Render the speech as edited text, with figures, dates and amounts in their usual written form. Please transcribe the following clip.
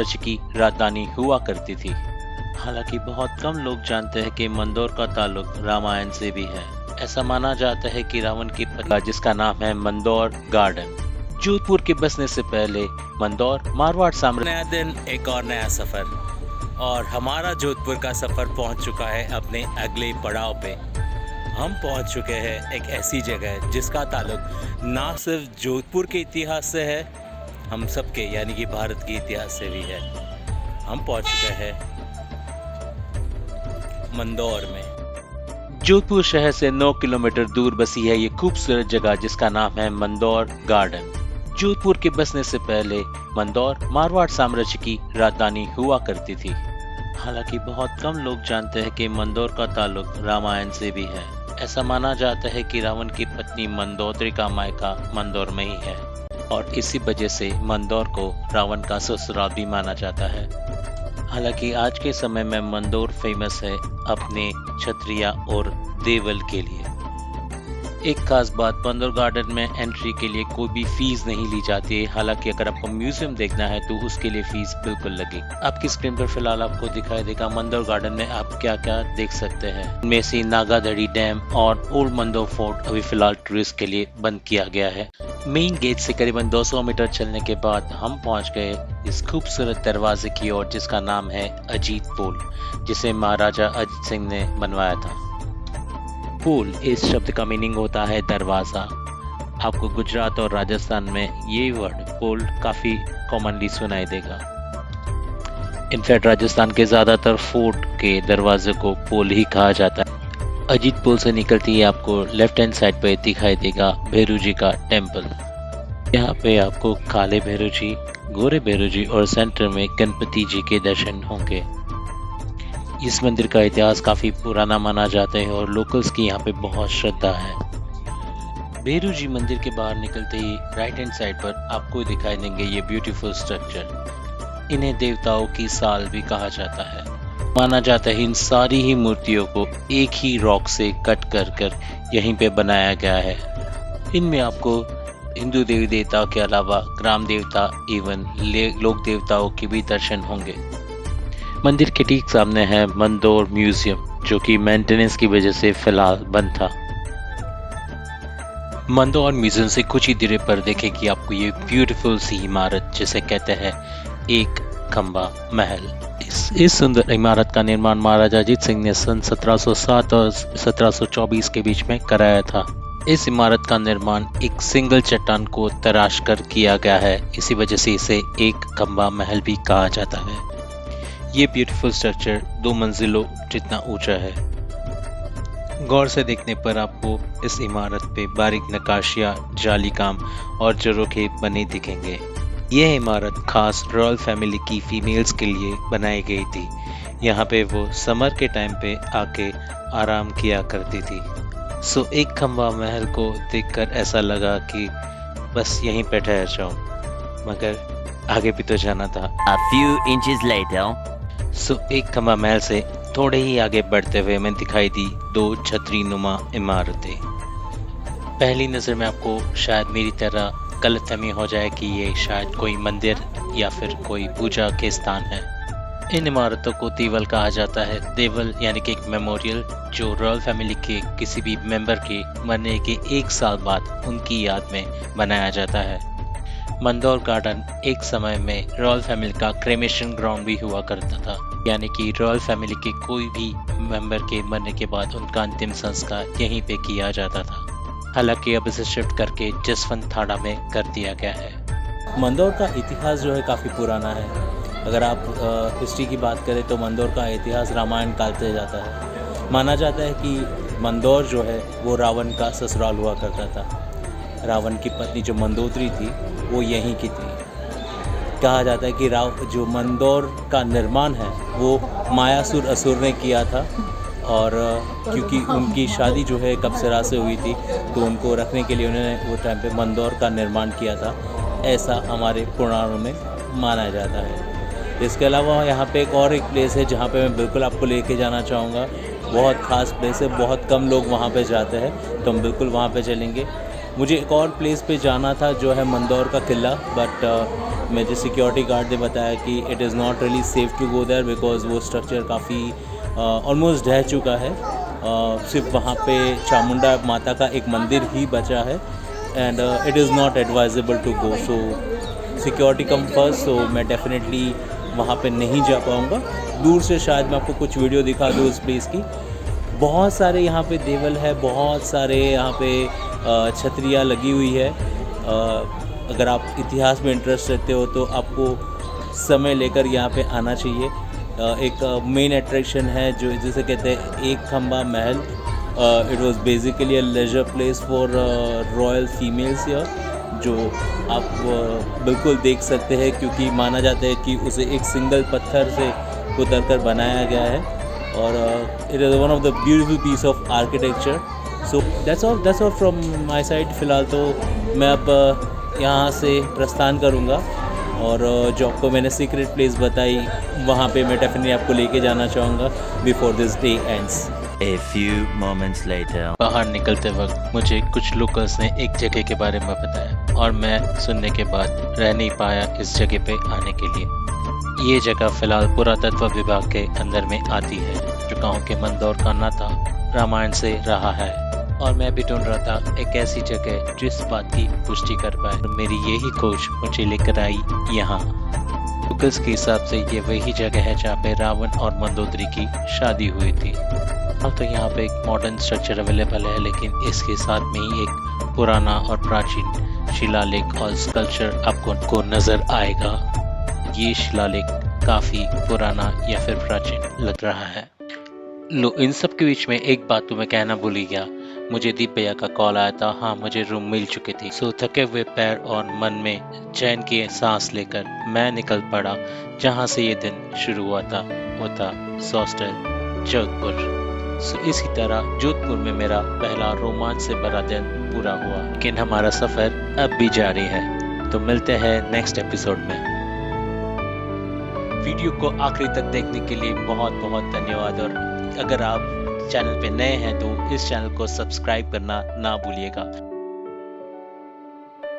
साम्राज्य की राजधानी हुआ करती थी। हालांकि बहुत कम लोग जानते हैं कि मंदोर का ताल्लुक रामायण से भी है। ऐसा माना जाता है कि रावण की पत्नी जिसका नाम है मंदोर गार्डन। जोधपुर के बसने से पहले मंदौर मारवाड़ साम्राज्य। नया दिन, एक और नया सफर, और हमारा जोधपुर का सफर पहुंच चुका है अपने अगले पड़ाव पे। हम पहुंच चुके हैं एक ऐसी जगह जिसका ताल्लुक ना सिर्फ जोधपुर के इतिहास से है, हम सबके यानी कि भारत के इतिहास से भी है। हम पहुंच चुके हैं मंदौर में। जोधपुर शहर से 9 किलोमीटर दूर बसी है ये खूबसूरत जगह जिसका नाम है मंदौर गार्डन। जोधपुर के बसने से पहले मंदौर मारवाड़ साम्राज्य की राजधानी हुआ करती थी। हालांकि बहुत कम लोग जानते हैं कि मंदौर का ताल्लुक रामायण से भी है। ऐसा माना जाता है कि रावण की पत्नी मंदोदरी का मायका मंदौर में ही है, और इसी वजह से मंदौर को रावण का ससुराल भी माना जाता है। हालांकि आज के समय में मंदौर फेमस है अपने छतरिया और देवल के लिए। एक खास बात, मंदौर गार्डन में एंट्री के लिए कोई भी फीस नहीं ली जाती है। हालांकि अगर आपको म्यूजियम देखना है तो उसके लिए फीस बिल्कुल लगेगी। आपकी स्क्रीन पर फिलहाल आपको दिखाई देगा मंदौर गार्डन में आप क्या क्या देख सकते हैं। इनमें से नागाधड़ी डैम और ओल्ड मंदौर फोर्ट अभी फिलहाल टूरिस्ट के लिए बंद किया गया है। मेन गेट से करीबन 200 मीटर चलने के बाद हम पहुंच गए इस खूबसूरत दरवाजे की ओर जिसका नाम है अजीत पुल, जिसे महाराजा अजीत सिंह ने बनवाया था। पुल इस शब्द का मीनिंग होता है दरवाजा। आपको गुजरात और राजस्थान में ये वर्ड पुल काफी कॉमनली सुनाई देगा। इनफैक्ट राजस्थान के ज्यादातर फोर्ट के दरवाजे को पुल ही कहा जाता है। अजीत पुल से निकलती ही आपको लेफ्ट हैंड साइड पे दिखाई देगा भैरू जी का टेम्पल। यहाँ पे आपको काले भैरू जी, गोरे भैरू जी और सेंटर में गणपति जी के दर्शन होंगे। इस मंदिर का इतिहास काफी पुराना माना जाता है और लोकल्स की यहाँ पे बहुत श्रद्धा है। भैरू जी मंदिर के बाहर निकलते ही राइट हैंड साइड पर आपको दिखाई देंगे ये ब्यूटीफुल स्ट्रक्चर। इन्हें देवताओं की साल भी कहा जाता है। माना जाता है इन सारी ही मूर्तियों को एक ही रॉक से कट कर यहीं पे बनाया गया है। इनमें आपको हिंदू देवी देवताओं के अलावा ग्राम देवता एवं लोक देवताओं के भी दर्शन होंगे। मंदिर के ठीक सामने है मंदौर म्यूजियम, जो कि मेंटेनेंस की वजह से फिलहाल बंद था। मंदौर म्यूजियम से कुछ ही दूरी पर देखें कि आपको ये ब्यूटीफुल सी इमारत जिसे कहते हैं एक खंबा महल। इस सुंदर इमारत का निर्माण महाराजा अजीत सिंह ने सन 1707 और 1724 के बीच में कराया था। इस इमारत का निर्माण एक सिंगल चट्टान को तराश कर किया गया है, इसी वजह से इसे एक खंबा महल भी कहा जाता है। ये ब्यूटीफुल स्ट्रक्चर 2 मंजिलों जितना ऊंचा है। गौर से देखने पर आपको इस इमारत पे बारीक नक्काशियाँ, जाली काम और झरोखे बने दिखेंगे। यह इमारत खास रॉयल फैमिली की फीमेल्स के लिए बनाई गई थी। यहाँ पे वो समर के टाइम पे आके आराम किया करती थी। सो एक खंबा महल को देखकर ऐसा लगा कि बस यहीं पे ठहर जाऊं, मगर आगे भी तो जाना था। A few inches later. सो एक खंबा महल से थोड़े ही आगे बढ़ते हुए हमें दिखाई दी 2 छतरी नुमा इमारतें। पहली नज़र में आपको शायद मेरी तरह गलतफहमी हो जाए कि ये शायद कोई मंदिर या फिर कोई पूजा के स्थान है। इन इमारतों को देवल कहा जाता है। देवल यानी कि एक मेमोरियल जो रॉयल फैमिली के किसी भी मेंबर के मरने के 1 साल बाद उनकी याद में बनाया जाता है। मंदौर गार्डन एक समय में रॉयल फैमिली का क्रेमेशन ग्राउंड भी हुआ करता था, यानी कि रॉयल फैमिली के कोई भी मेंबर के मरने के बाद उनका अंतिम संस्कार यहीं पे किया जाता था। हालांकि अब इसे शिफ्ट करके जसवंत थाड़ा में कर दिया गया है। मंदौर का इतिहास जो है काफ़ी पुराना है। अगर आप हिस्ट्री की बात करें तो मंदौर का इतिहास रामायण काल से जाता है। माना जाता है कि मंदौर जो है वो रावण का ससुराल हुआ करता था। रावण की पत्नी जो मंदोदरी थी वो यहीं की थी। कहा जाता है कि जो मंदौर का निर्माण है वो मायासुर असुर ने किया था, और क्योंकि उनकी शादी जो है कप्सरा से हुई थी तो उनको रखने के लिए उन्होंने वो टाइम पे मंदौर का निर्माण किया था, ऐसा हमारे पुराणों में माना जाता है। इसके अलावा यहाँ पे एक प्लेस है जहाँ पे मैं बिल्कुल आपको लेके जाना चाहूँगा। बहुत ख़ास प्लेस है, बहुत कम लोग वहाँ पे जाते हैं, तो हम बिल्कुल वहाँ पे चलेंगे। मुझे एक और प्लेस पे जाना था जो है मंदौर का किला, बट मुझे सिक्योरिटी गार्ड ने बताया कि it is not really safe to go there because वो स्ट्रक्चर काफ़ी ऑलमोस्ट ढह चुका है। सिर्फ वहाँ पे चामुंडा माता का एक मंदिर ही बचा है and it is not advisable to go, so security come first, so मैं डेफिनेटली वहाँ पे नहीं जा पाऊँगा। दूर से शायद मैं आपको कुछ वीडियो दिखा दूँ उस प्लेस की। बहुत सारे यहाँ पे देवल है, बहुत सारे यहाँ पे छतरियाँ लगी हुई है। अगर आप इतिहास में इंटरेस्ट रखते हो तो आपको समय लेकर यहाँ पे आना चाहिए। एक मेन अट्रैक्शन है जो जिसे कहते हैं एक Khamba Mahal. It was basically a leisure place for royal females here, जो आप बिल्कुल देख सकते हैं क्योंकि माना जाता है कि उसे एक सिंगल पत्थर से उतर कर बनाया गया है और it is one of the beautiful piece of architecture. So that's all from my side. फ़िलहाल तो मैं अब यहाँ से प्रस्थान करूँगा और जो आपको मैंने सीक्रेट प्लेस बताई वहाँ पे मैं डेफिनेटली आपको लेके जाना चाहूँगा before this day ends. A few moments later. बाहर निकलते वक्त मुझे कुछ लोकल्स ने एक जगह के बारे में बताया और मैं सुनने के बाद रह नहीं पाया इस जगह पे आने के लिए। ये जगह फिलहाल पुरातत्व विभाग के अंदर में आती है, जो गाँव के मंदौर का नाता रामायण से रहा है और मैं भी ढूंढ रहा था एक ऐसी जगह जिस बात की पुष्टि कर पाए। मेरी यही खोज मुझे लेकर आई यहाँ। लोकल्स के हिसाब से ये वही जगह है जहाँ पे रावण और मंदोदरी की शादी हुई थी। अब तो यहाँ पे एक मॉडर्न स्ट्रक्चर अवेलेबल है, लेकिन इसके साथ में ही एक पुराना और प्राचीन शिलालेख और स्कल्पचर आपको नजर आएगा। ये शिलालेख काफी पुराना या फिर प्राचीन लग रहा है। लो, इन सब के बीच में एक बात तो मैं कहना भूल ही गया। मुझे दीप भैया का कॉल आया था। हाँ, मुझे रूम मिल चुकी थी। सो थके हुए पैर और मन में चैन की सांस लेकर मैं निकल पड़ा जहाँ से ये दिन शुरू हुआ था, वो था हॉस्टल जोधपुर। सो इसी तरह जोधपुर में मेरा पहला रोमांच से भरा दिन पूरा हुआ, लेकिन हमारा सफर अब भी जारी है। तो मिलते हैं नेक्स्ट एपिसोड में। वीडियो को आखिरी तक देखने के लिए बहुत बहुत धन्यवाद और अगर आप चैनल पे नए हैं तो इस चैनल को सब्सक्राइब करना ना भूलिएगा।